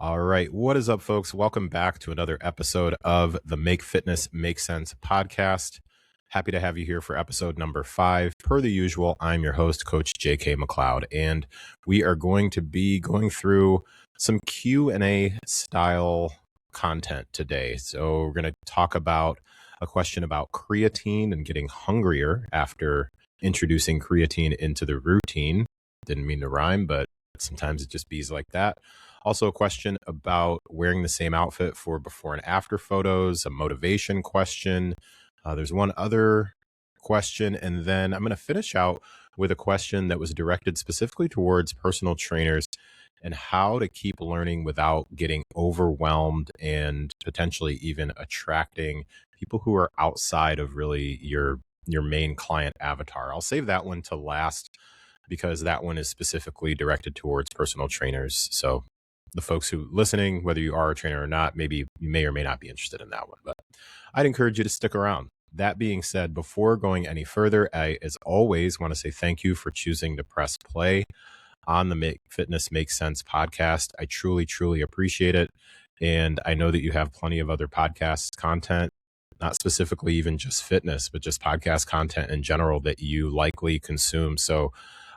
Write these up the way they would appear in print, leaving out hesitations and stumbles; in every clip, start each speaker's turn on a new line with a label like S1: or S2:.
S1: All right. What is up, folks? Welcome back to another episode of the Make Fitness Make Sense podcast. Happy to have you here for episode number 5. Per the usual, I'm your host, Coach JK McLeod, and we are going to be going through some Q&A style content today. So we're going to talk about a question about creatine and getting hungrier after introducing creatine into the routine. Didn't mean to rhyme, but sometimes it just bees like that. Also, a question about wearing the same outfit for before and after photos, a motivation question. There's one other question, and then I'm going to finish out with a question that was directed specifically towards personal trainers and how to keep learning without getting overwhelmed and potentially even attracting people who are outside of really your main client avatar. I'll save that one to last because that one is specifically directed towards personal trainers. So the folks who listening, whether you are a trainer or not, maybe you may or may not be interested in that one, but I'd encourage you to stick around. That being said, before going any further, I, as always, want to say thank you for choosing to press play on the Make Fitness Make Sense podcast. I truly, truly appreciate it. And I know that you have plenty of other podcast content, not specifically even just fitness, but just podcast content in general that you likely consume. So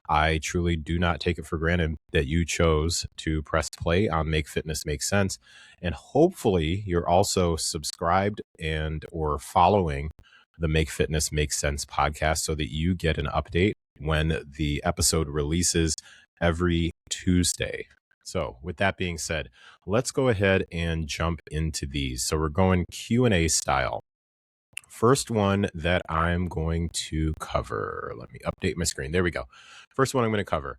S1: I truly do not take it for granted that you chose to press play on Make Fitness Make Sense. And hopefully you're also subscribed and or following the Make Fitness Make Sense podcast so that you get an update when the episode releases every Tuesday. So with that being said, let's go ahead and jump into these. So we're going Q&A style. First one that I'm going to cover. Let me update my screen. There we go. First one I'm going to cover.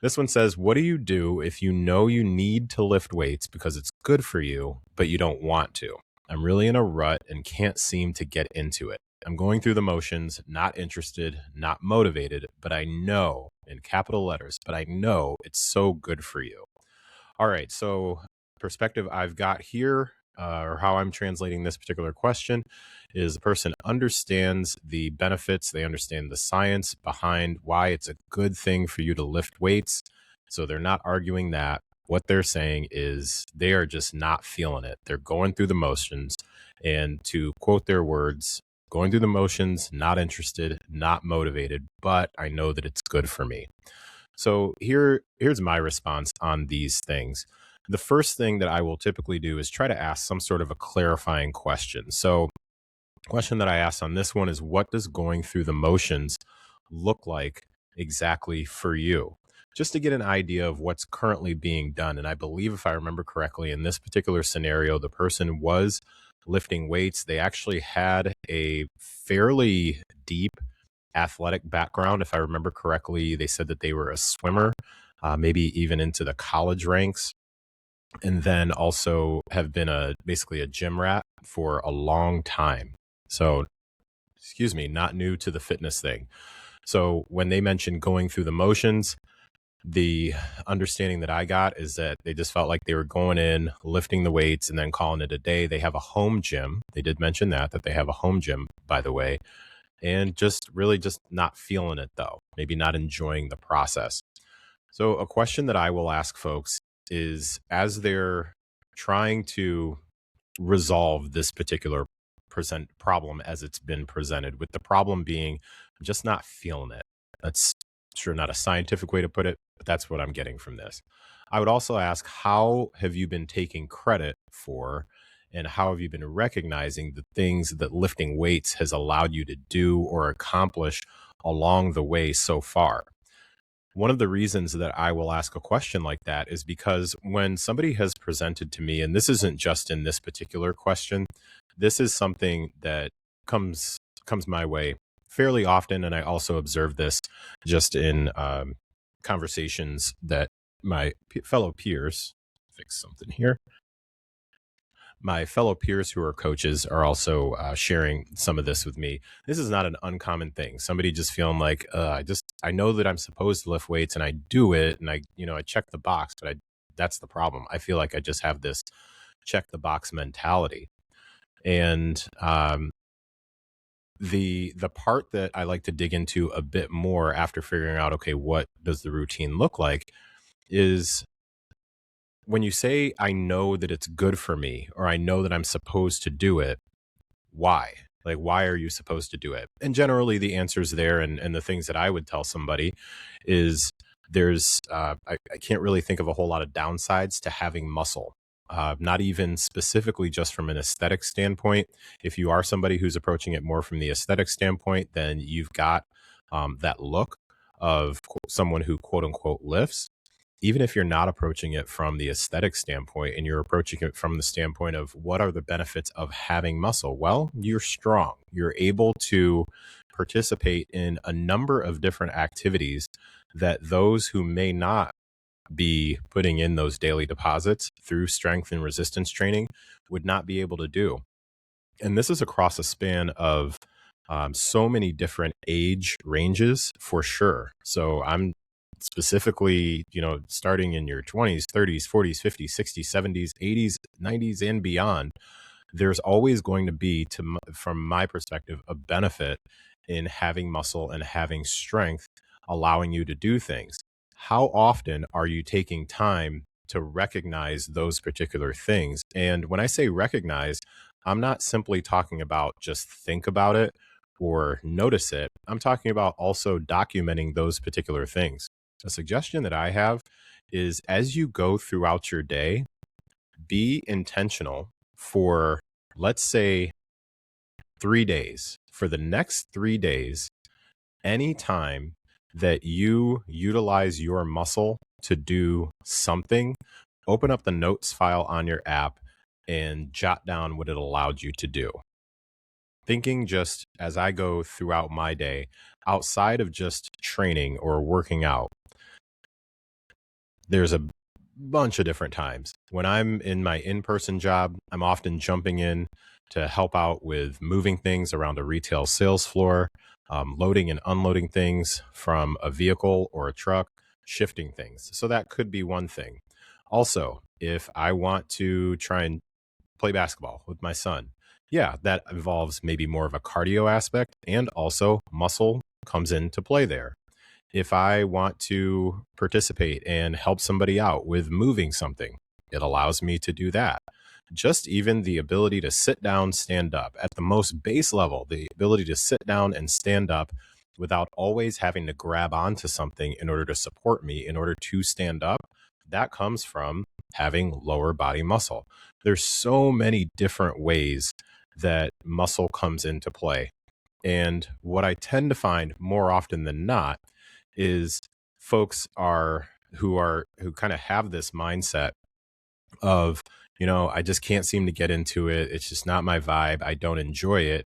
S1: This one says, what do you do if you know you need to lift weights because it's good for you, but you don't want to? I'm really in a rut and can't seem to get into it. I'm going through the motions, not interested, not motivated, but I know, in capital letters, but I know it's so good for you. All right. So perspective I've got here, or how I'm translating this particular question, is the person understands the benefits. They understand the science behind why it's a good thing for you to lift weights. So they're not arguing that. What they're saying is they are just not feeling it. They're going through the motions. And to quote their words, going through the motions, not interested, not motivated, but I know that it's good for me. So here's my response on these things. The first thing that I will typically do is try to ask some sort of a clarifying question. So the question that I asked on this one is, what does going through the motions look like exactly for you? Just to get an idea of what's currently being done. And I believe, if I remember correctly, in this particular scenario, the person was lifting weights. They actually had a fairly deep athletic background. If I remember correctly, they said that they were a swimmer, maybe even into the college ranks, and then also have been basically a gym rat for a long time. So, excuse me, not new to the fitness thing. So when they mentioned going through the motions, the understanding that I got is that they just felt like they were going in, lifting the weights, and then calling it a day. They have a home gym. They did mention that they have a home gym, by the way, and just really just not feeling it though, maybe not enjoying the process. So a question that I will ask folks is, as they're trying to resolve this particular problem as it's been presented, with the problem being, I'm just not feeling it. That's sure not a scientific way to put it, but that's what I'm getting from this. I would also ask, how have you been taking credit for, and how have you been recognizing the things that lifting weights has allowed you to do or accomplish along the way so far? One of the reasons that I will ask a question like that is because when somebody has presented to me, and this isn't just in this particular question, this is something that comes my way fairly often, and I also observe this just in conversations that my fellow peers, fix something here, my fellow peers who are coaches are also sharing some of this with me. This is not an uncommon thing. Somebody just feeling like, I know that I'm supposed to lift weights and I do it, and I check the box, but that's the problem. I feel like I just have this check the box mentality. And the part that I like to dig into a bit more after figuring out, okay, what does the routine look like, is when you say, I know that it's good for me, or I know that I'm supposed to do it, why? Like, why are you supposed to do it? And generally, the answer's there. And the things that I would tell somebody is I can't really think of a whole lot of downsides to having muscle. Not even specifically just from an aesthetic standpoint. If you are somebody who's approaching it more from the aesthetic standpoint, then you've got that look of someone who quote unquote lifts. Even if you're not approaching it from the aesthetic standpoint and you're approaching it from the standpoint of what are the benefits of having muscle, well, you're strong. You're able to participate in a number of different activities that those who may not be putting in those daily deposits through strength and resistance training would not be able to do. And this is across a span of so many different age ranges for sure. So I'm specifically, starting in your 20s, 30s, 40s, 50s, 60s, 70s, 80s, 90s, and beyond, there's always going to be, from my perspective, a benefit in having muscle and having strength, allowing you to do things. How often are you taking time to recognize those particular things? And when I say recognize, I'm not simply talking about just think about it or notice it. I'm talking about also documenting those particular things. A suggestion that I have is as you go throughout your day, be intentional for, let's say, 3 days. For the next 3 days, anytime that you utilize your muscle to do something, open up the notes file on your app and jot down what it allowed you to do. Thinking just as I go throughout my day, outside of just training or working out, there's a bunch of different times. When I'm in my in-person job, I'm often jumping in to help out with moving things around a retail sales floor, loading and unloading things from a vehicle or a truck, shifting things. So that could be one thing. Also, if I want to try and play basketball with my son, yeah, that involves maybe more of a cardio aspect, and also muscle comes into play there. If I want to participate and help somebody out with moving something, it allows me to do that. Just even the ability to sit down, stand up at the most base level, the ability to sit down and stand up without always having to grab onto something in order to support me, in order to stand up, that comes from having lower body muscle. There's so many different ways that muscle comes into play. And what I tend to find more often than not is folks who kind of have this mindset of, I just can't seem to get into it. It's just not my vibe. I don't enjoy it.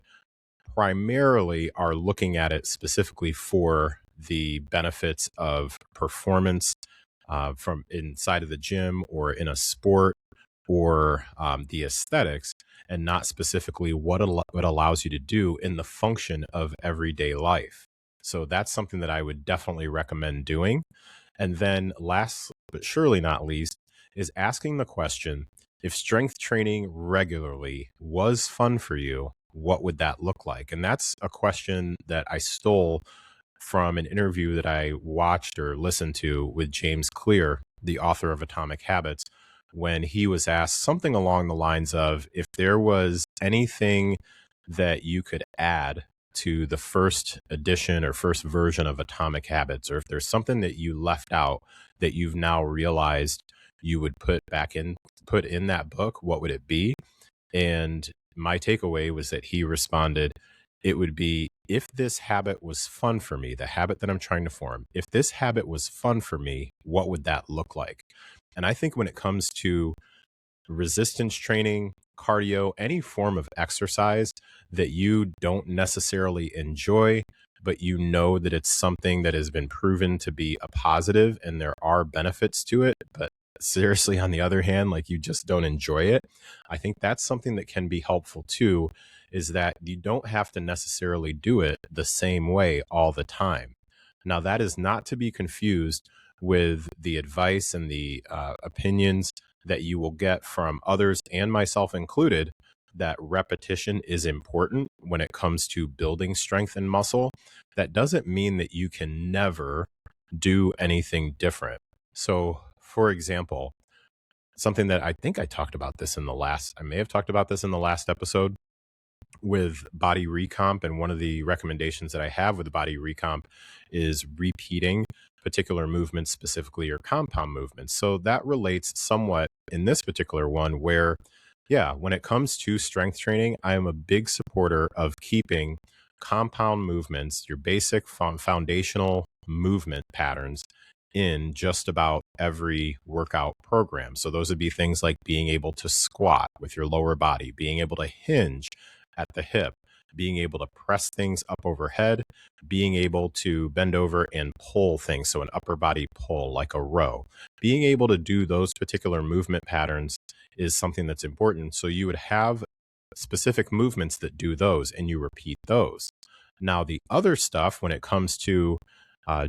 S1: Primarily are looking at it specifically for the benefits of performance from inside of the gym or in a sport, or the aesthetics, and not specifically what it allows you to do in the function of everyday life. So that's something that I would definitely recommend doing. And then last but surely not least is asking the question, if strength training regularly was fun for you, what would that look like? And that's a question that I stole from an interview that I watched or listened to with James Clear, the author of Atomic Habits, when he was asked something along the lines of, if there was anything that you could add to the first edition or first version of Atomic Habits, or if there's something that you left out that you've now realized you would put in that book, what would it be? And my takeaway was that he responded, it would be, if this habit was fun for me, the habit that I'm trying to form, if this habit was fun for me, what would that look like? And I think when it comes to resistance training, cardio, any form of exercise that you don't necessarily enjoy, but you know that it's something that has been proven to be a positive and there are benefits to it, but seriously, on the other hand, like you just don't enjoy it, I think that's something that can be helpful too, is that you don't have to necessarily do it the same way all the time. Now, that is not to be confused with the advice and the opinions that you will get from others, and myself included, that repetition is important when it comes to building strength and muscle. That doesn't mean that you can never do anything different. So, for example, something that I think I talked about this in the last, I may have talked about this in the last episode with body recomp. And one of the recommendations that I have with body recomp is repeating particular movements, specifically your compound movements. So that relates somewhat in this particular one where, yeah, when it comes to strength training, I am a big supporter of keeping compound movements, your basic foundational movement patterns in just about every workout program. So those would be things like being able to squat with your lower body, being able to hinge at the hip, being able to press things up overhead, being able to bend over and pull things. So an upper body pull like a row, being able to do those particular movement patterns is something that's important. So you would have specific movements that do those and you repeat those. Now, the other stuff when it comes to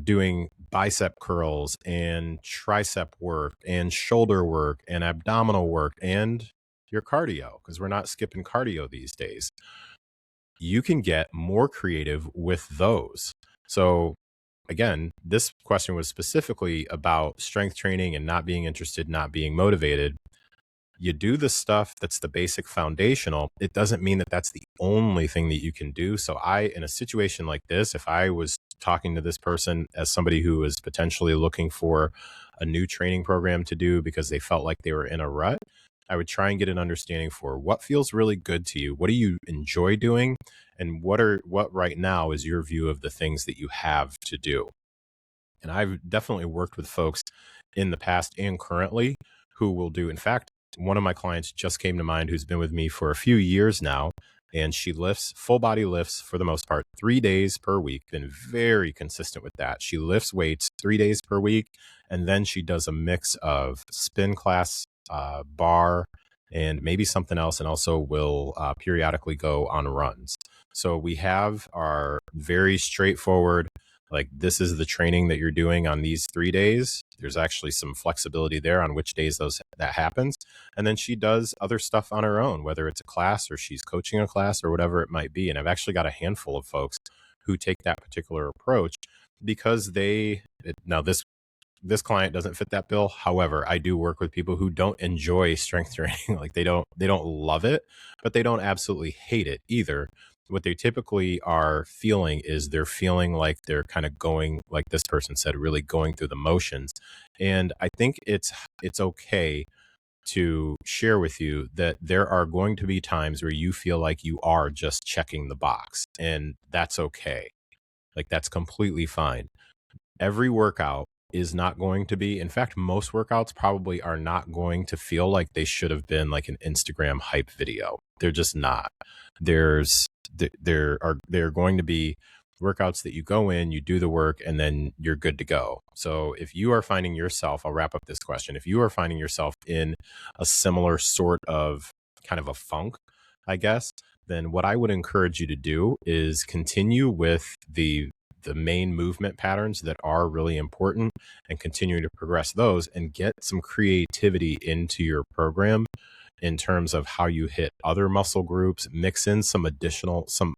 S1: doing bicep curls and tricep work and shoulder work and abdominal work and your cardio, because we're not skipping cardio these days, you can get more creative with those. So again, this question was specifically about strength training and not being interested, not being motivated. You do the stuff that's the basic foundational. It doesn't mean that that's the only thing that you can do. So in a situation like this, if I was talking to this person as somebody who is potentially looking for a new training program to do because they felt like they were in a rut, I would try and get an understanding for what feels really good to you. What do you enjoy doing? And what right now is your view of the things that you have to do? And I've definitely worked with folks in the past and currently who will do, in fact, one of my clients just came to mind who's been with me for a few years now, and she lifts full body lifts for the most part 3 days per week, been very consistent with that. She lifts weights 3 days per week, and then she does a mix of spin class, bar, and maybe something else, and also will periodically go on runs. So we have our very straightforward, like, this is the training that you're doing on these 3 days. There's actually some flexibility there on which days that happens. And then she does other stuff on her own, whether it's a class or she's coaching a class or whatever it might be. And I've actually got a handful of folks who take that particular approach because now this client doesn't fit that bill. However, I do work with people who don't enjoy strength training. Like, they don't love it, but they don't absolutely hate it either. What they typically are feeling is they're feeling like they're kind of going, like this person said, really going through the motions. And I think it's okay to share with you that there are going to be times where you feel like you are just checking the box, and that's okay. Like, that's completely fine. Every workout is not going to be, in fact, most workouts probably are not going to feel like they should have been like an Instagram hype video. They're just not. There are going to be workouts that you go in, you do the work, and then you're good to go. So if you are finding yourself, I'll wrap up this question. If you are finding yourself in a similar sort of kind of a funk, I guess, then what I would encourage you to do is continue with the main movement patterns that are really important and continue to progress those and get some creativity into your program in terms of how you hit other muscle groups, mix in some additional, some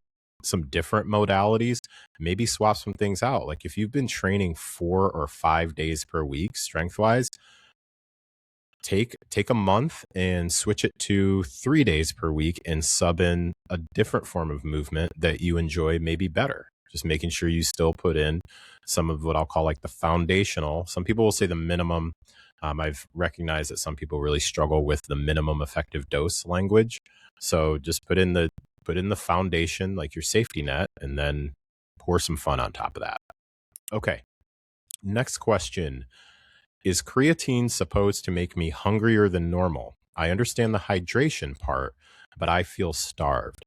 S1: different modalities, maybe swap some things out. Like, if you've been training 4 or 5 days per week, strength wise, take a month and switch it to 3 days per week and sub in a different form of movement that you enjoy maybe better. Just making sure you still put in some of what I'll call like the foundational. Some people will say the minimum. I've recognized that some people really struggle with the minimum effective dose language. So just put in the foundation, like your safety net, and then pour some fun on top of that. Okay. Next question. Is creatine supposed to make me hungrier than normal? I understand the hydration part, but I feel starved.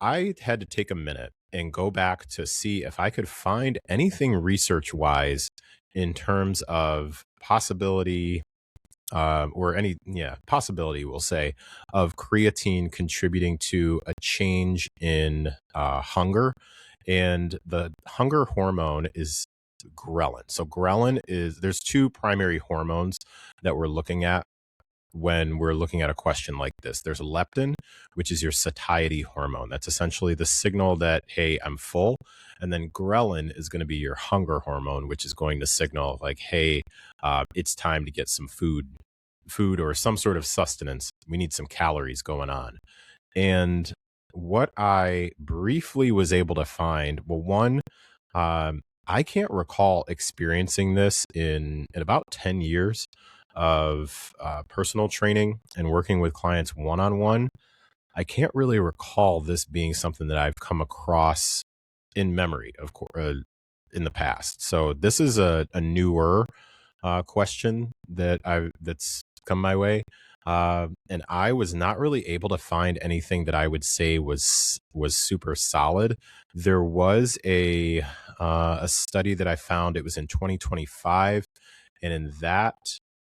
S1: I had to take a minute and go back to see if I could find anything research-wise in terms of possibility, possibility, we'll say, of creatine contributing to a change in hunger. And the hunger hormone is ghrelin. So there's two primary hormones that we're looking at when we're looking at a question like this. There's leptin, which is your satiety hormone. That's essentially the signal that, hey, I'm full. And then ghrelin is going to be your hunger hormone, which is going to signal like, hey, it's time to get some food food or some sort of sustenance. We need some calories going on. And what I briefly was able to find, well, one, I can't recall experiencing this in about 10 years of personal training and working with clients one on one. I can't really recall this being something that I've come across in memory, of course, in the past. So this is a newer question that's come my way, and I was not really able to find anything that I would say was super solid. There was a study that I found. It was in 2025, and in that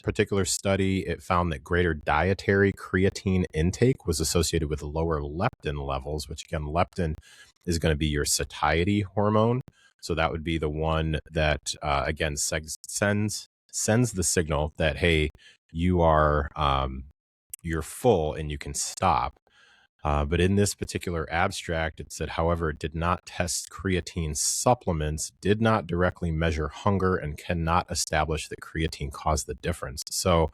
S1: particular study, it found that greater dietary creatine intake was associated with lower leptin levels, which again, leptin is going to be your satiety hormone. So that would be the one that, again, sends the signal that, hey, you are you're full and you can stop. But in this particular abstract, it said, however, it did not test creatine supplements, did not directly measure hunger, and cannot establish that creatine caused the difference. So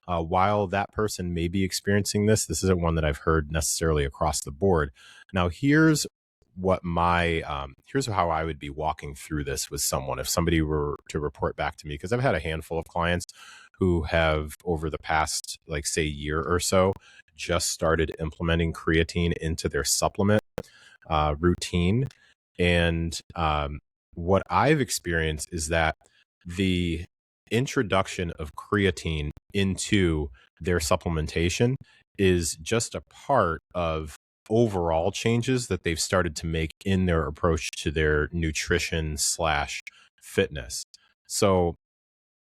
S1: while that person may be experiencing this, this isn't one that I've heard necessarily across the board. Now, here's here's how I would be walking through this with someone if somebody were to report back to me, because I've had a handful of clients who have over the past, like, say, year or so, just started implementing creatine into their supplement routine. And what I've experienced is that the introduction of creatine into their supplementation is just a part of overall changes that they've started to make in their approach to their nutrition slash fitness. So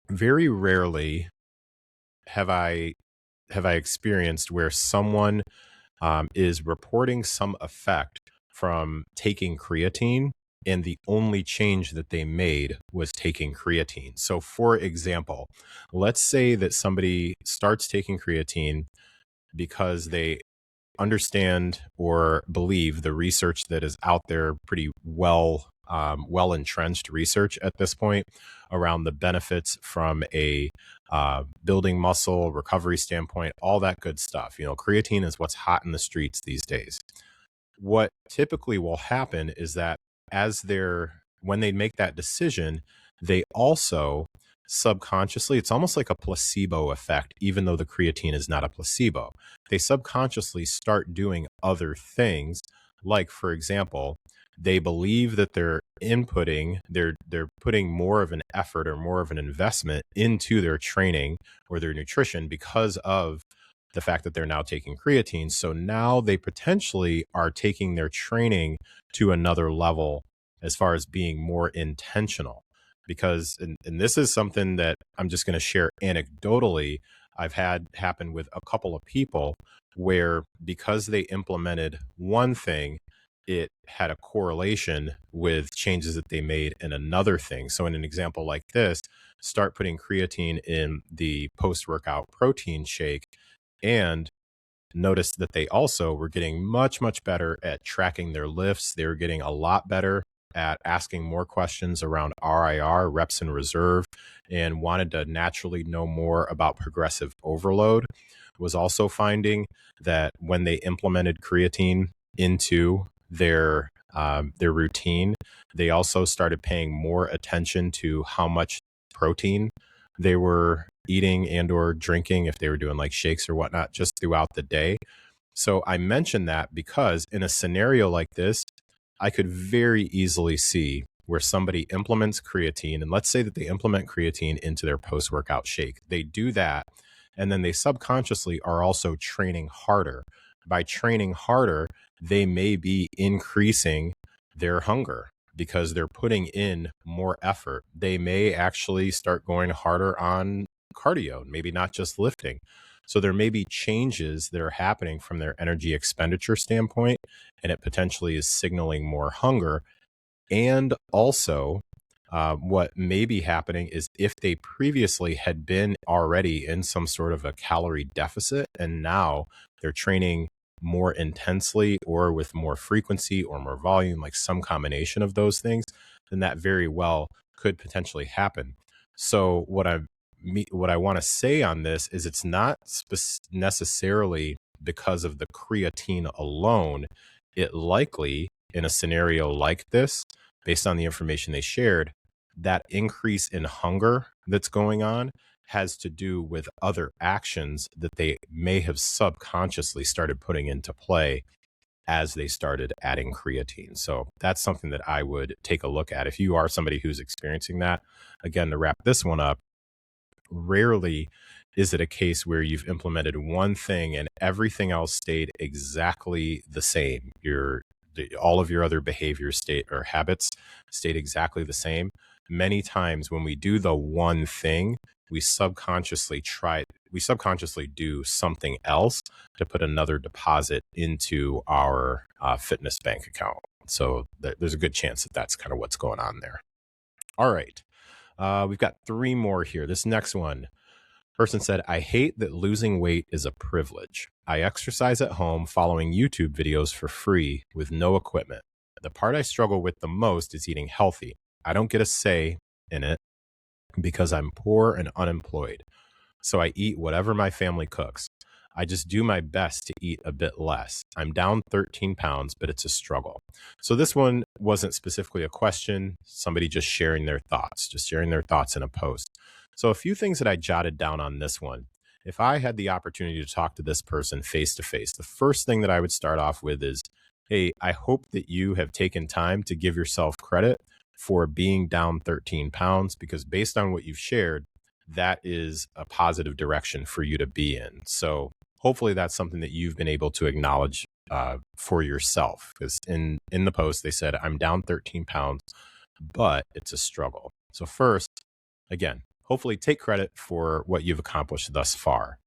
S1: very rarely have I experienced where someone is reporting some effect from taking creatine, and the only change that they made was taking creatine. So, for example, let's say that somebody starts taking creatine because they understand or believe the research that is out there, pretty well entrenched research at this point around the benefits from a building muscle recovery standpoint, all that good stuff. Creatine is what's hot in the streets these days. What typically will happen is that when they make that decision, they also subconsciously, it's almost like a placebo effect, even though the creatine is not a placebo. They subconsciously start doing other things. Like, for example, they believe that they're putting more of an effort or more of an investment into their training or their nutrition because of the fact that they're now taking creatine. So now they potentially are taking their training to another level as far as being more intentional. Because, and this is something that I'm just going to share anecdotally, I've had happen with a couple of people where, because they implemented one thing, it had a correlation with changes that they made in another thing. So in an example like this, start putting creatine in the post-workout protein shake, and noticed that they also were getting much, much better at tracking their lifts. They were getting a lot better at asking more questions around RIR, reps in reserve, and wanted to naturally know more about progressive overload. Was also finding that when they implemented creatine into their routine, they also started paying more attention to how much protein they were eating and or drinking, if they were doing like shakes or whatnot, just throughout the day. So I mentioned that because in a scenario like this, I could very easily see where somebody implements creatine, and let's say that they implement creatine into their post-workout shake. They do that, and then they subconsciously are also training harder. By training harder, they may be increasing their hunger because they're putting in more effort. They may actually start going harder on cardio, maybe not just lifting. So there may be changes that are happening from their energy expenditure standpoint, and it potentially is signaling more hunger. And also, what may be happening is if they previously had been already in some sort of a calorie deficit, and now they're training more intensely or with more frequency or more volume, like some combination of those things, then that very well could potentially happen. So what what I want to say on this is it's not necessarily because of the creatine alone. It likely, in a scenario like this, based on the information they shared, that increase in hunger that's going on has to do with other actions that they may have subconsciously started putting into play as they started adding creatine. So that's something that I would take a look at. If you are somebody who's experiencing that, again, to wrap this one up, rarely is it a case where you've implemented one thing and everything else stayed exactly the same. All of your other behaviors state or habits stayed exactly the same. Many times when we do the one thing, we subconsciously do something else to put another deposit into our fitness bank account. So there's a good chance that that's kind of what's going on there. All right. We've got 3 more here. This next one, person said, I hate that losing weight is a privilege. I exercise at home following YouTube videos for free with no equipment. The part I struggle with the most is eating healthy. I don't get a say in it because I'm poor and unemployed. So I eat whatever my family cooks. I just do my best to eat a bit less. I'm down 13 pounds, but it's a struggle. So this one wasn't specifically a question, somebody just sharing their thoughts in a post. So a few things that I jotted down on this one. If I had the opportunity to talk to this person face to face, the first thing that I would start off with is, hey, I hope that you have taken time to give yourself credit for being down 13 pounds, because based on what you've shared, that is a positive direction for you to be in. So hopefully that's something that you've been able to acknowledge for yourself. Because in the post, they said, I'm down 13 pounds, but it's a struggle. So first, again, hopefully take credit for what you've accomplished thus far.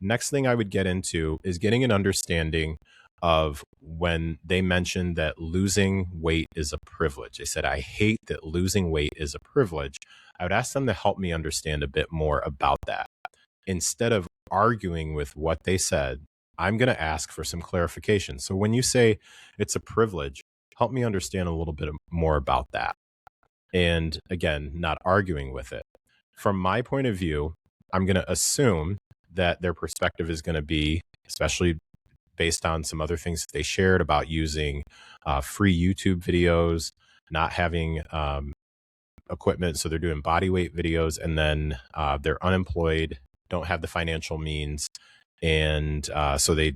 S1: Next thing I would get into is getting an understanding of when they mentioned that losing weight is a privilege. They said, I hate that losing weight is a privilege. I would ask them to help me understand a bit more about that. Instead of arguing with what they said, I'm going to ask for some clarification. So when you say it's a privilege, help me understand a little bit more about that. And again, not arguing with it. From my point of view, I'm going to assume that their perspective is going to be, especially based on some other things that they shared about using free YouTube videos, not having equipment. So they're doing body weight videos, and then they're unemployed, don't have the financial means. And so they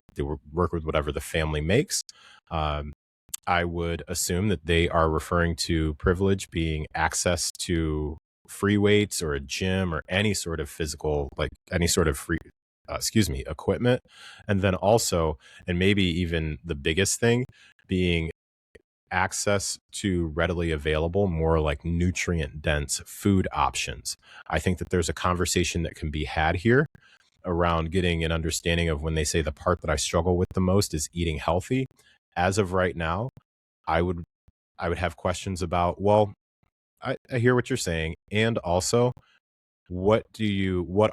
S1: work with whatever the family makes. I would assume that they are referring to privilege being access to free weights or a gym or any sort of physical, like any sort of free, equipment. And then also, and maybe even the biggest thing being access to readily available, more like nutrient dense food options. I think that there's a conversation that can be had here around getting an understanding of when they say the part that I struggle with the most is eating healthy. As of right now, I would have questions about, well, I hear what you're saying. And also, what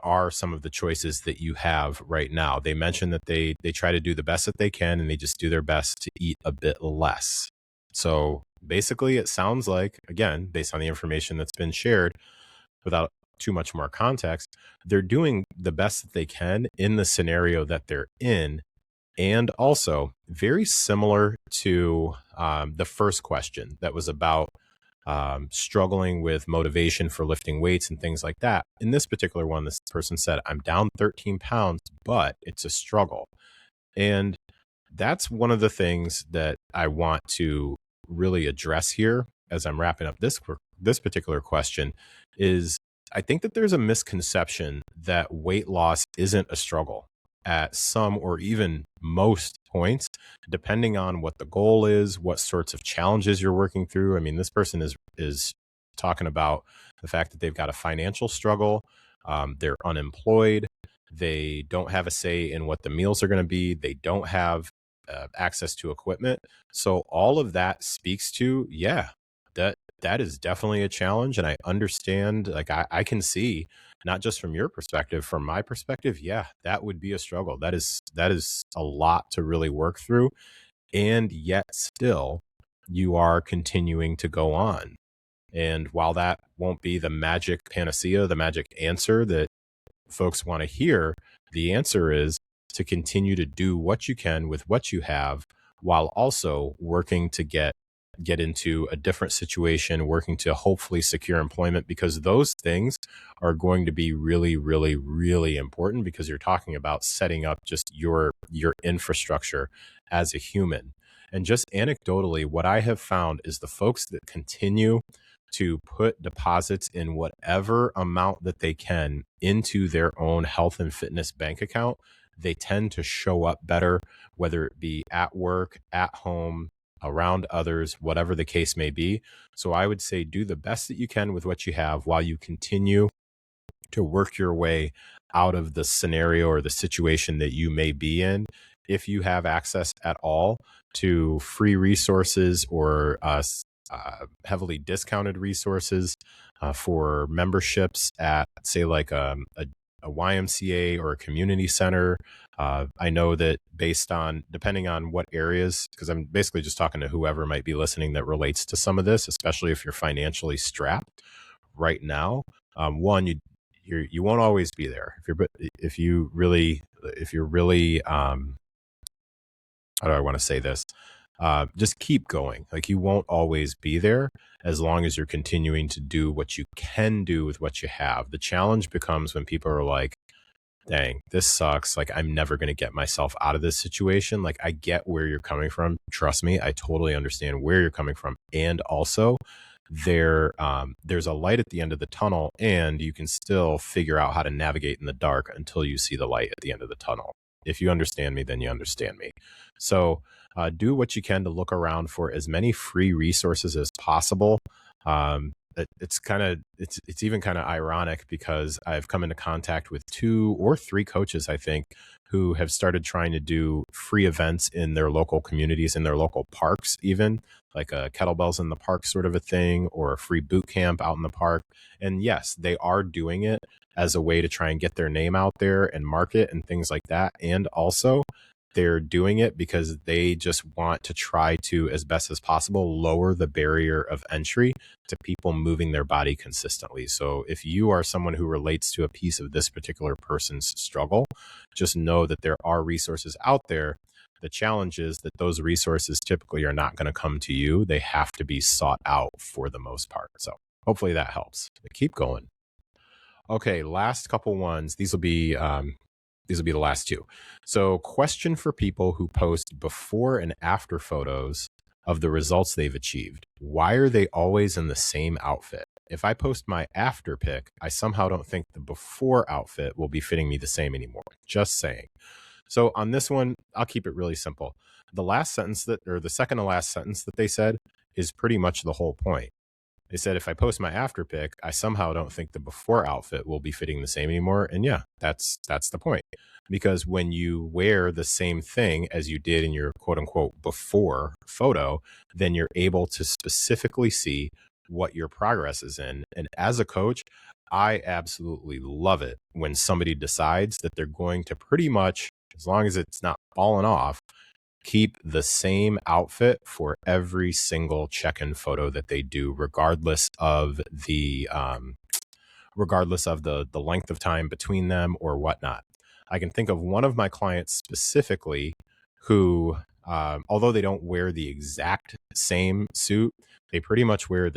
S1: are some of the choices that you have right now? They mentioned that they try to do the best that they can and they just do their best to eat a bit less. So basically it sounds like, again, based on the information that's been shared without too much more context, they're doing the best that they can in the scenario that they're in. And also very similar to the first question that was about struggling with motivation for lifting weights and things like that. In this particular one, this person said, I'm down 13 pounds, but it's a struggle. And that's one of the things that I want to really address here as I'm wrapping up this particular question is I think that there's a misconception that weight loss isn't a struggle at some or even most points, depending on what the goal is, what sorts of challenges you're working through. I mean, this person is talking about the fact that they've got a financial struggle, they're unemployed, they don't have a say in what the meals are going to be, they don't have access to equipment. So all of that speaks to, yeah, that is definitely a challenge. And I understand, like I can see, not just from your perspective, from my perspective, yeah, that would be a struggle. That is a lot to really work through. And yet still you are continuing to go on. And while that won't be the magic panacea, the magic answer that folks want to hear, the answer is to continue to do what you can with what you have, while also working to get into a different situation, working to hopefully secure employment, because those things are going to be really, really, really important, because you're talking about setting up just your infrastructure as a human. And just anecdotally, what I have found is the folks that continue to put deposits in whatever amount that they can into their own health and fitness bank account, they tend to show up better, whether it be at work, at home, around others, whatever the case may be. So I would say do the best that you can with what you have while you continue to work your way out of the scenario or the situation that you may be in. If you have access at all to free resources or heavily discounted resources for memberships at, say, like a YMCA or a community center. I know that based on, depending on what areas, because I'm basically just talking to whoever might be listening that relates to some of this, especially if you're financially strapped right now. One, you won't always be there. If you're really, how do I want to say this? Just keep going. Like, you won't always be there as long as you're continuing to do what you can do with what you have. The challenge becomes when people are like, dang, this sucks. Like, I'm never going to get myself out of this situation. Like, I get where you're coming from. Trust me, I totally understand where you're coming from. And also, there's a light at the end of the tunnel, and you can still figure out how to navigate in the dark until you see the light at the end of the tunnel. If you understand me, then you understand me. So do what you can to look around for as many free resources as possible. It's even kind of ironic, because I've come into contact with 2 or 3 coaches, I think, who have started trying to do free events in their local communities, in their local parks, even like a kettlebells in the park sort of a thing, or a free boot camp out in the park. And yes, they are doing it as a way to try and get their name out there and market and things like that. And also, they're doing it because they just want to try to, as best as possible, lower the barrier of entry to people moving their body consistently. So if you are someone who relates to a piece of this particular person's struggle, just know that there are resources out there. The challenge is that those resources typically are not going to come to you. They have to be sought out for the most part. So hopefully that helps. But keep going. Okay, last couple ones. These will be the last 2. So, question for people who post before and after photos of the results they've achieved. Why are they always in the same outfit? If I post my after pic, I somehow don't think the before outfit will be fitting me the same anymore. Just saying. So on this one, I'll keep it really simple. The last sentence the second to last sentence that they said is pretty much the whole point. They said, if I post my after pic, I somehow don't think the before outfit will be fitting the same anymore. And yeah, that's the point. Because when you wear the same thing as you did in your quote unquote before photo, then you're able to specifically see what your progress is in. And as a coach, I absolutely love it when somebody decides that they're going to pretty much, as long as it's not falling off, keep the same outfit for every single check-in photo that they do, regardless of the length of time between them or whatnot. I can think of one of my clients specifically who, although they don't wear the exact same suit, they pretty much wear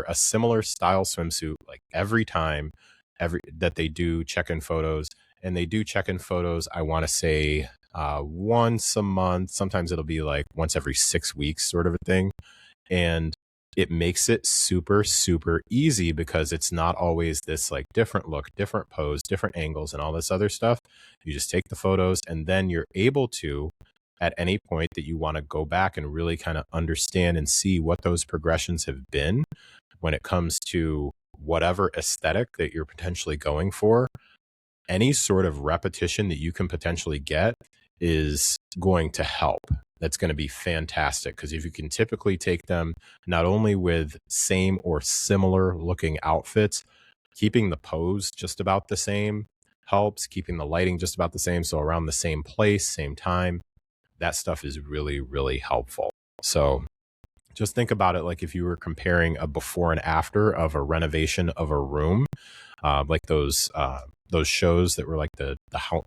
S1: a similar style swimsuit like every time that they do check-in photos. And they do check-in photos, I want to say, once a month. Sometimes it'll be like once every 6 weeks sort of a thing. And it makes it super, super easy, because it's not always this like different look, different pose, different angles, and all this other stuff. You just take the photos, and then you're able to, at any point that you want to go back and really kind of understand and see what those progressions have been when it comes to whatever aesthetic that you're potentially going for. Any sort of repetition that you can potentially get is going to help. That's going to be fantastic, because if you can typically take them not only with same or similar looking outfits, keeping the pose just about the same helps, keeping the lighting just about the same, so around the same place, same time, that stuff is really, really helpful. So Just think about it like if you were comparing a before and after of a renovation of a room, like those shows that were like the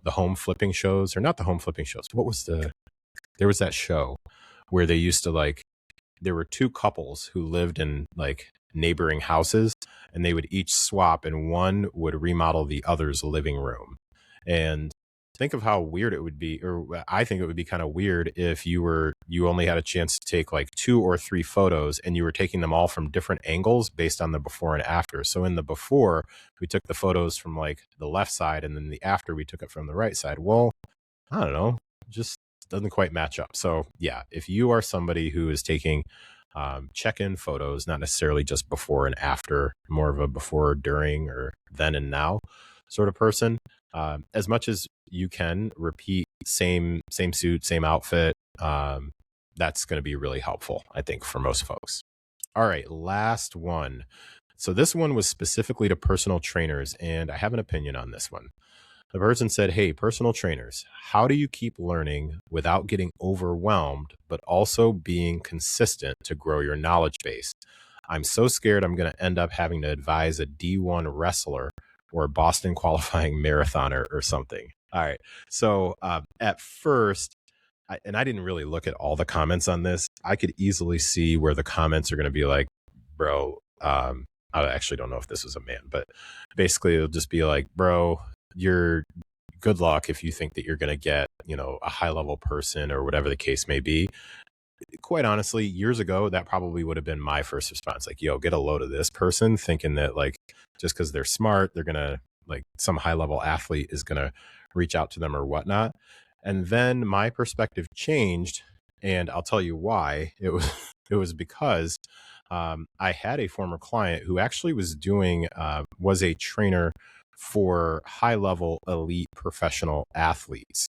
S1: home flipping shows, or not the home flipping shows. There was that show where they used to like, there were two couples who lived in like neighboring houses, and they would each swap, and one would remodel the other's living room. And think of how weird it would be, or I think it would be kind of weird if you only had a chance to take like 2 or 3 photos, and you were taking them all from different angles based on the before and after. So in the before, we took the photos from like the left side, and then the after, we took it from the right side. Well, I don't know, just doesn't quite match up. So yeah, if you are somebody who is taking check-in photos, not necessarily just before and after, more of a before, during, or then and now sort of person, as much as you can repeat same suit, same outfit, that's going to be really helpful, I think, for most folks. All right, last one. So this one was specifically to personal trainers, and I have an opinion on this one. The person said, "Hey, personal trainers, how do you keep learning without getting overwhelmed, but also being consistent to grow your knowledge base? I'm so scared I'm going to end up having to advise a D1 wrestler or a Boston qualifying marathoner or something." All right. So at first, and I didn't really look at all the comments on this, I could easily see where the comments are going to be like, bro, I actually don't know if this was a man, but basically it'll just be like, bro, you're good luck if you think that you're going to get, a high level person or whatever the case may be. Quite honestly, years ago, that probably would have been my first response. Like, yo, get a load of this person, thinking that like, just because they're smart, they're going to like some high level athlete is going to reach out to them or whatnot. And then my perspective changed, and I'll tell you why. It was because I had a former client who actually was a trainer for high level elite professional athletes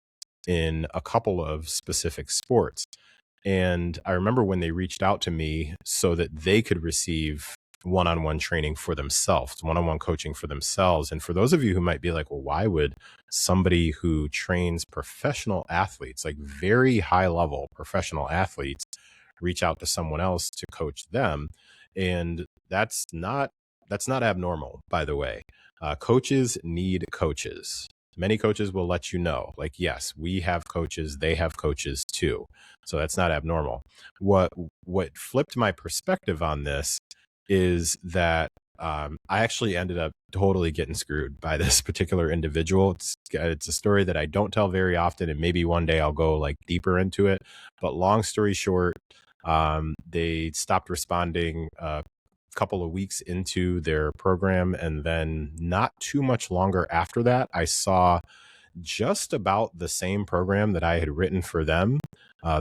S1: in a couple of specific sports. And I remember when they reached out to me so that they could receive one-on-one training for themselves, one-on-one coaching for themselves. And for those of you who might be like, well, why would somebody who trains professional athletes, like very high level professional athletes, reach out to someone else to coach them? And that's not abnormal, by the way. Coaches need coaches. Many coaches will let you know, like, yes, we have coaches, they have coaches too. So that's not abnormal. What flipped my perspective on this is that I actually ended up totally getting screwed by this particular individual. It's a story that I don't tell very often, and maybe one day I'll go like deeper into it. But long story short, they stopped responding a couple of weeks into their program, and then not too much longer after that, I saw just about the same program that I had written for them.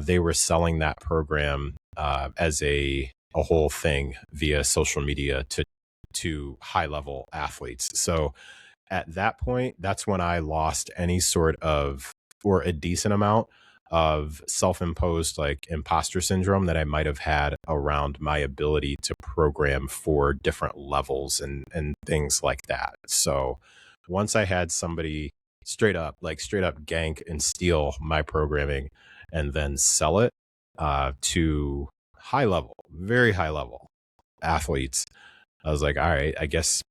S1: They were selling that program as a whole thing via social media to high level athletes. So at that point, that's when I lost any sort of, or a decent amount of self-imposed like imposter syndrome that I might have had around my ability to program for different levels and things like that. So once I had somebody straight up gank and steal my programming and then sell it to very high level athletes, I was like, all right, I guess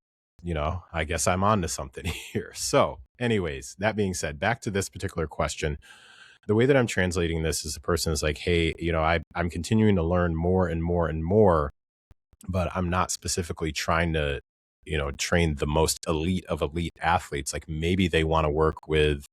S1: I'm on to something here. So anyways, that being said, back to this particular question. The way that I'm translating this is the person is like, hey, I'm continuing to learn more and more and more, but I'm not specifically trying to, train the most elite of elite athletes. Like maybe they want to work with,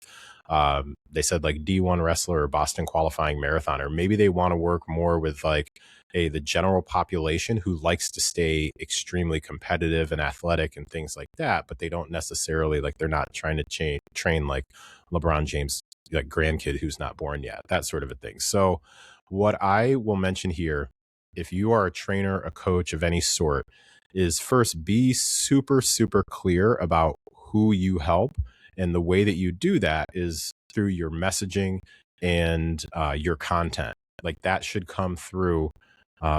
S1: they said like D1 wrestler or Boston qualifying marathoner. Maybe they want to work more with like, the general population who likes to stay extremely competitive and athletic and things like that, but they don't necessarily like, they're not trying to train like LeBron James, like grandkid who's not born yet, that sort of a thing. So what I will mention here, if you are a trainer, a coach of any sort, is first be super, super clear about who you help. And the way that you do that is through your messaging and your content. Like that should come through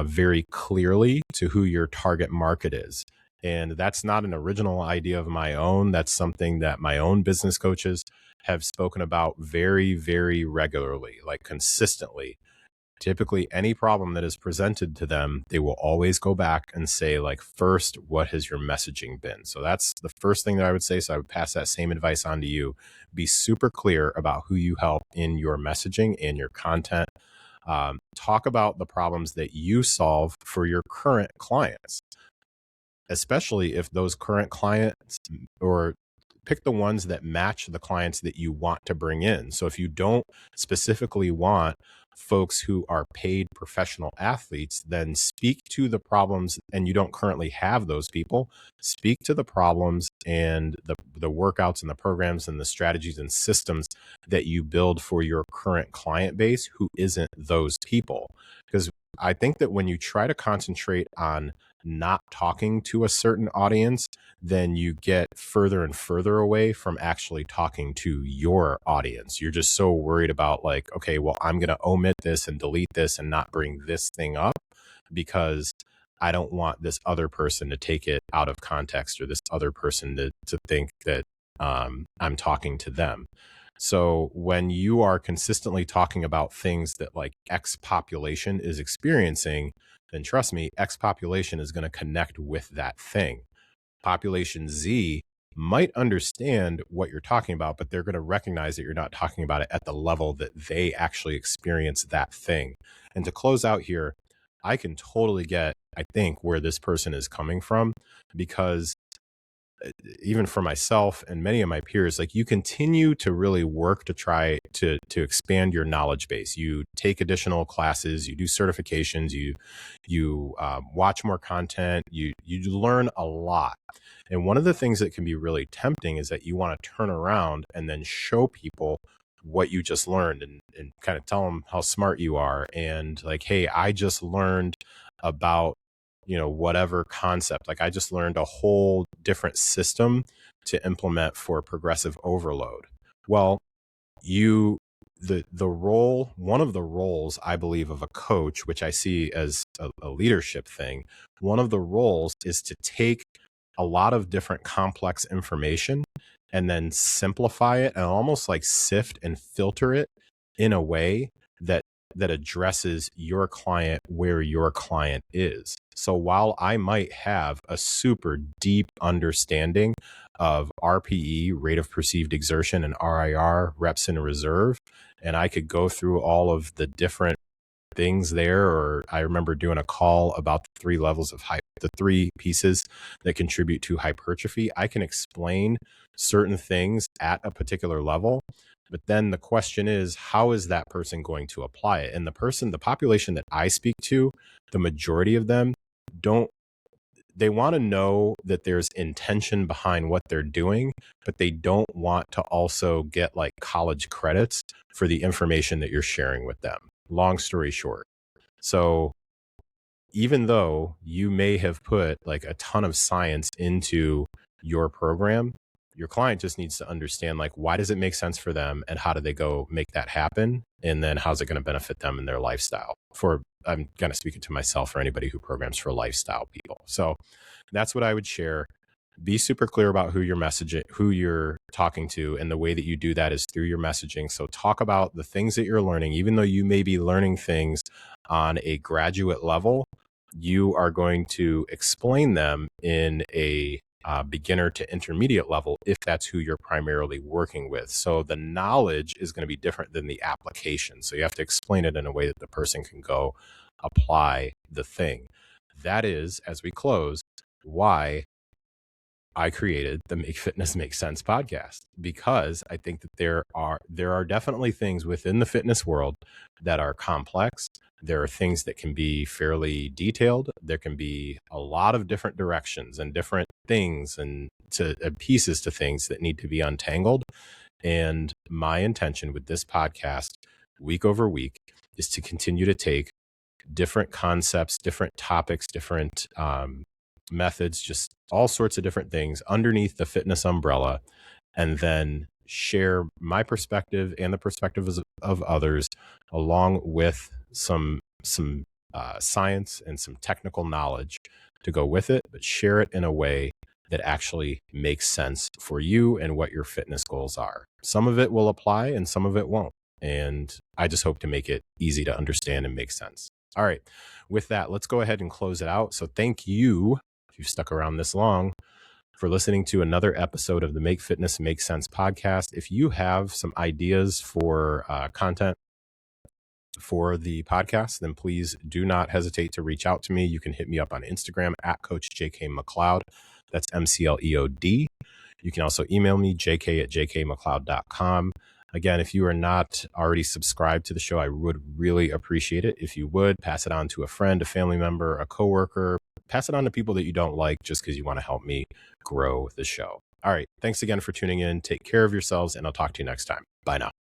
S1: very clearly to who your target market is. And that's not an original idea of my own. That's something that my own business coaches have spoken about very, very regularly, like consistently. typically any problem that is presented to them, they will always go back and say, like, first, what has your messaging been? So that's the first thing that I would say. So I would pass that same advice on to you. Be super clear about who you help in your messaging and your content. Talk about the problems that you solve for your current clients, especially if those current clients, or pick the ones that match the clients that you want to bring in. So if you don't specifically want folks who are paid professional athletes, then speak to the problems, and you don't currently have those people. Speak to the problems and the workouts and the programs and the strategies and systems that you build for your current client base who isn't those people. Because I think that when you try to concentrate on not talking to a certain audience, then you get further and further away from actually talking to your audience. You're just so worried about, like, okay, well, I'm going to omit this and delete this and not bring this thing up because I don't want this other person to take it out of context, or this other person to think that I'm talking to them. So when you are consistently talking about things that, like, X population is experiencing, then trust me, X population is going to connect with that thing. Population Z might understand what you're talking about, but they're going to recognize that you're not talking about it at the level that they actually experience that thing. And to close out here, I can totally get, I think, where this person is coming from, because even for myself and many of my peers, like, you continue to really work to try to expand your knowledge base. You take additional classes, you do certifications, you watch more content, you learn a lot. And one of the things that can be really tempting is that you want to turn around and then show people what you just learned, and kind of tell them how smart you are, and like, hey, I just learned about, whatever concept. Like, I just learned a whole different system to implement for progressive overload. Well, one of the roles, I believe, of a coach, which I see as a leadership thing, one of the roles is to take a lot of different complex information and then simplify it and almost like sift and filter it in a way that addresses your client where your client is. So while I might have a super deep understanding of RPE, rate of perceived exertion, and RIR, reps in reserve, and I could go through all of the different things there, or I remember doing a call about the three pieces that contribute to hypertrophy. I can explain certain things at a particular level, but then the question is, how is that person going to apply it? And the population that I speak to, the majority of them they want to know that there's intention behind what they're doing, but they don't want to also get like college credits for the information that you're sharing with them. Long story short. So even though you may have put like a ton of science into your program, your client just needs to understand, like, why does it make sense for them, and how do they go make that happen? And then how's it going to benefit them in their lifestyle? I'm kind of speaking to myself or anybody who programs for lifestyle people. So that's what I would share. Be super clear about who you're talking to, and the way that you do that is through your messaging. So talk about the things that you're learning, even though you may be learning things on a graduate level, you are going to explain them in a beginner to intermediate level if that's who you're primarily working with. So the knowledge is going to be different than the application. So you have to explain it in a way that the person can go apply the thing. That is, as we close, why I created the Make Fitness Make Sense podcast, because I think that there are definitely things within the fitness world that are complex. There are things that can be fairly detailed. There can be a lot of different directions and different things and pieces to things that need to be untangled. And my intention with this podcast, week over week, is to continue to take different concepts, different topics, different methods, just all sorts of different things underneath the fitness umbrella, and then share my perspective and the perspectives of others, along with some science and some technical knowledge to go with it, but share it in a way that actually makes sense for you and what your fitness goals are. Some of it will apply and some of it won't. And I just hope to make it easy to understand and make sense. All right. With that, let's go ahead and close it out. So thank you, if you've stuck around this long, for listening to another episode of the Make Fitness Make Sense podcast. If you have some ideas for content for the podcast, then please do not hesitate to reach out to me. You can hit me up on Instagram at Coach JK McLeod. That's MCLEOD. You can also email me, jk@jkmcleod.com. Again, if you are not already subscribed to the show, I would really appreciate it. If you would, pass it on to a friend, a family member, a coworker. Pass it on to people that you don't like just because you want to help me grow the show. All right. Thanks again for tuning in. Take care of yourselves, and I'll talk to you next time. Bye now.